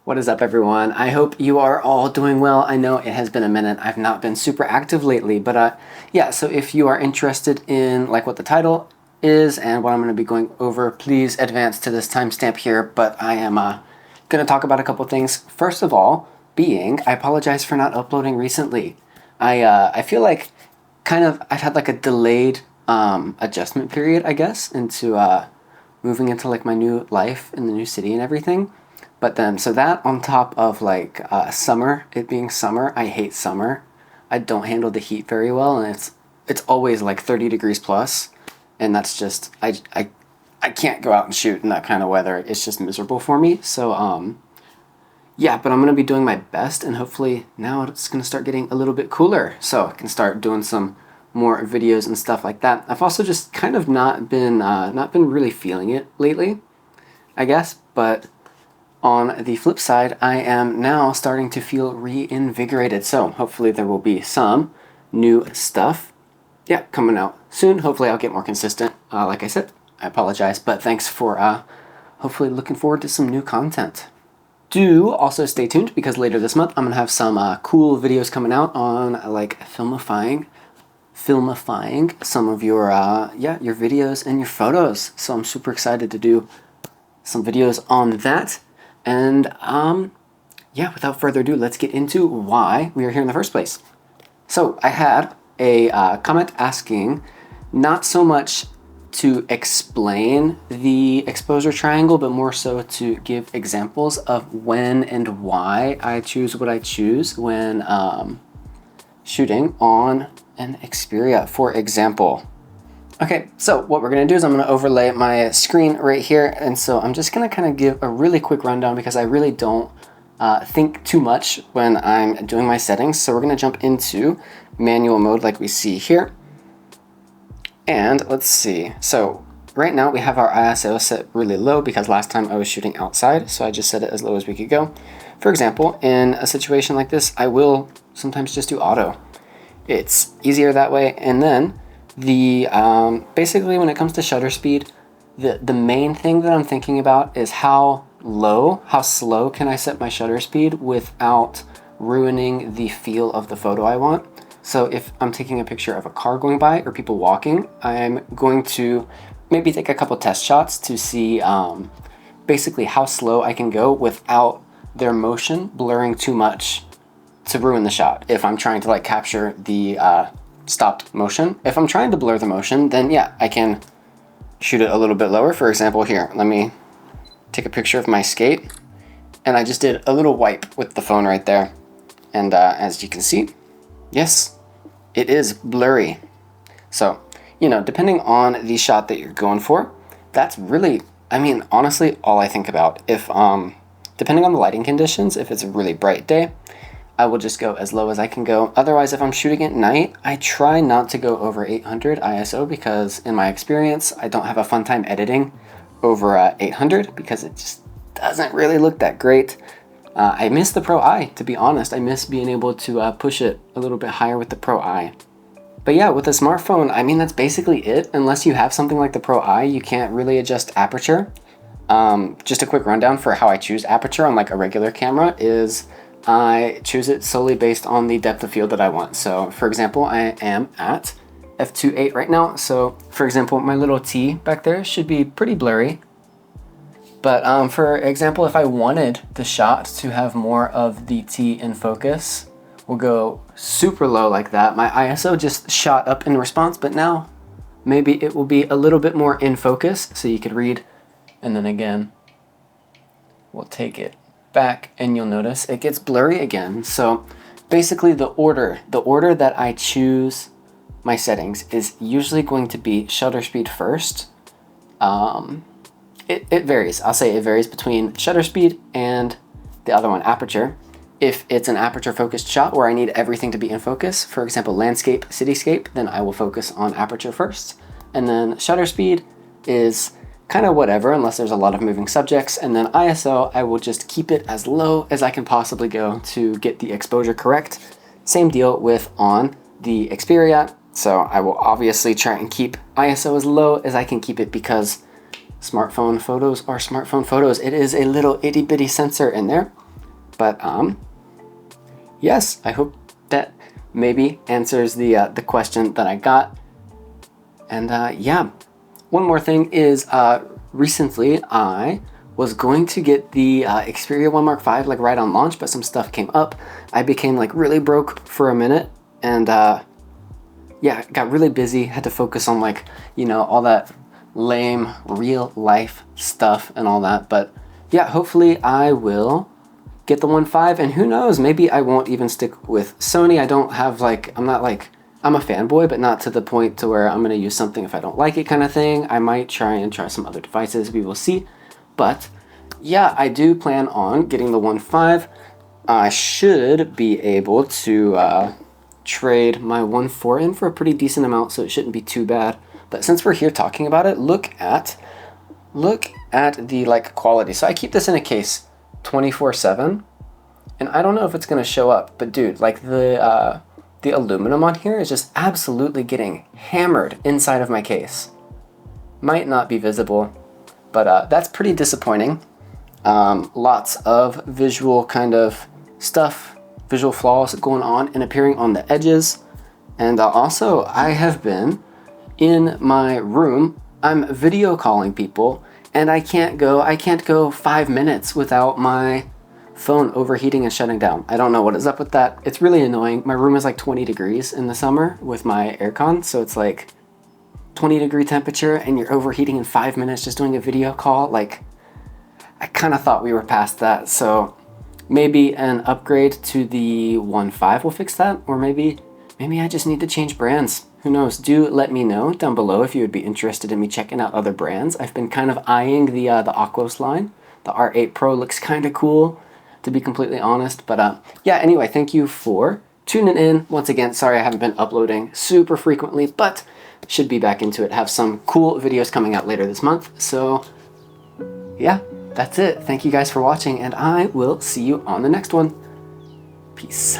What is up, everyone? I hope you are all doing well. I know it has been a minute. I've not been super active lately, but yeah, so if you are interested in like what the title is and what I'm going to be going over, please advance to this timestamp here, but I am going to talk about a couple things. First of all, I apologize for not uploading recently. I feel like I've had like a delayed adjustment period, I guess, into moving into like my new life in the new city and everything. But then, so that on top of like summer, it being summer, I hate summer. I don't handle the heat very well, and it's always like 30 degrees plus, and that's just I can't go out and shoot in that kind of weather. It's just miserable for me. So yeah, but I'm gonna be doing my best, and hopefully now it's gonna start getting a little bit cooler, so I can start doing some more videos and stuff like that. I've also just kind of not been really feeling it lately, I guess, but on the flip side, I am now starting to feel reinvigorated, so hopefully there will be some new stuff, yeah, coming out soon. Hopefully I'll get more consistent. Like I said, I apologize, but thanks for hopefully looking forward to some new content. Do also stay tuned, because later this month I'm gonna have some cool videos coming out on like filmifying some of your your videos and your photos. So I'm super excited to do some videos on that. And yeah, without further ado, let's get into why we are here in the first place. So I had a comment asking not so much to explain the exposure triangle, but more so to give examples of when and why I choose what I choose when shooting on an Xperia, for example. Okay, so what we're gonna do is I'm gonna overlay my screen right here, and so I'm just gonna kind of give a really quick rundown because I really don't think too much when I'm doing my settings. So we're gonna jump into manual mode like we see here. And let's see, so right now we have our ISO set really low because last time I was shooting outside, so I just set it as low as we could go. For example, in a situation like this, I will sometimes just do auto. It's easier that way. And then the basically when it comes to shutter speed, the main thing that I'm thinking about is how slow can I set my shutter speed without ruining the feel of the photo I want. So if I'm taking a picture of a car going by or people walking, I'm going to maybe take a couple test shots to see basically how slow I can go without their motion blurring too much to ruin the shot. If I'm trying to like capture the stopped motion. If I'm trying to blur the motion, then yeah, I can shoot it a little bit lower. For example, here, let me take a picture of my skate, and I just did a little wipe with the phone right there. And as you can see, yes, it is blurry. So, you know, depending on the shot that you're going for, that's really, I mean, honestly, all I think about. If, depending on the lighting conditions, if it's a really bright day, I will just go as low as I can go. Otherwise, if I'm shooting at night, I try not to go over 800 ISO because in my experience, I don't have a fun time editing over 800 because it just doesn't really look that great. I miss the Pro I, to be honest. I miss being able to push it a little bit higher with the Pro I. But yeah, with a smartphone, I mean, that's basically it. Unless you have something like the Pro I, you can't really adjust aperture. Just a quick rundown for how I choose aperture on like a regular camera is I choose it solely based on the depth of field that I want. So for example, I am at f2.8 right now. So for example, my little T back there should be pretty blurry. But for example, if I wanted the shot to have more of the T in focus, we'll go super low like that. My ISO just shot up in response, but now maybe it will be a little bit more in focus so you could read. And then again, we'll take it back and you'll notice it gets blurry again. So basically the order that I choose my settings is usually going to be shutter speed first. It varies. I'll say it varies between shutter speed and the other one, aperture. If it's an aperture focused shot where I need everything to be in focus, for example, landscape, cityscape, then I will focus on aperture first. And then shutter speed is kind of whatever, unless there's a lot of moving subjects. And then ISO, I will just keep it as low as I can possibly go to get the exposure correct. Same deal with on the Xperia. So I will obviously try and keep ISO as low as I can keep it because smartphone photos are smartphone photos. It is a little itty bitty sensor in there. But yes, I hope that maybe answers the question that I got. And yeah, one more thing is recently I was going to get the Xperia 1 Mark V like right on launch, but some stuff came up. I became like really broke for a minute, and yeah, got really busy, had to focus on like, you know, all that lame real life stuff and all that. But yeah, hopefully I will get the 1.5, and who knows, maybe I won't even stick with Sony. I don't have like, I'm a fanboy, but not to the point to where I'm going to use something if I don't like it kind of thing. I might try some other devices, we will see. But yeah, I do plan on getting the 1.5. I should be able to trade my 1.4 in for a pretty decent amount, so it shouldn't be too bad. But since we're here talking about it, look at the like quality. So I keep this in a case 24/7, and I don't know if it's gonna show up, but dude, like the aluminum on here is just absolutely getting hammered inside of my case. Might not be visible, but that's pretty disappointing. Lots of visual kind of stuff, visual flaws going on and appearing on the edges. And also I have been in my room, I'm video calling people, and I can't go 5 minutes without my phone overheating and shutting down. I don't know what is up with that. It's really annoying. My room is like 20 degrees in the summer with my aircon, so it's like 20-degree temperature and you're overheating in 5 minutes just doing a video call. Like, I kind of thought we were past that, so maybe an upgrade to the 1.5 will fix that, or maybe I just need to change brands. Who knows? Do let me know down below if you would be interested in me checking out other brands. I've been kind of eyeing the Aquos line. The R8 Pro looks kind of cool, to be completely honest. But yeah, anyway, thank you for tuning in. Once again, sorry I haven't been uploading super frequently, but should be back into it. Have some cool videos coming out later this month. So yeah, that's it. Thank you guys for watching, and I will see you on the next one. Peace.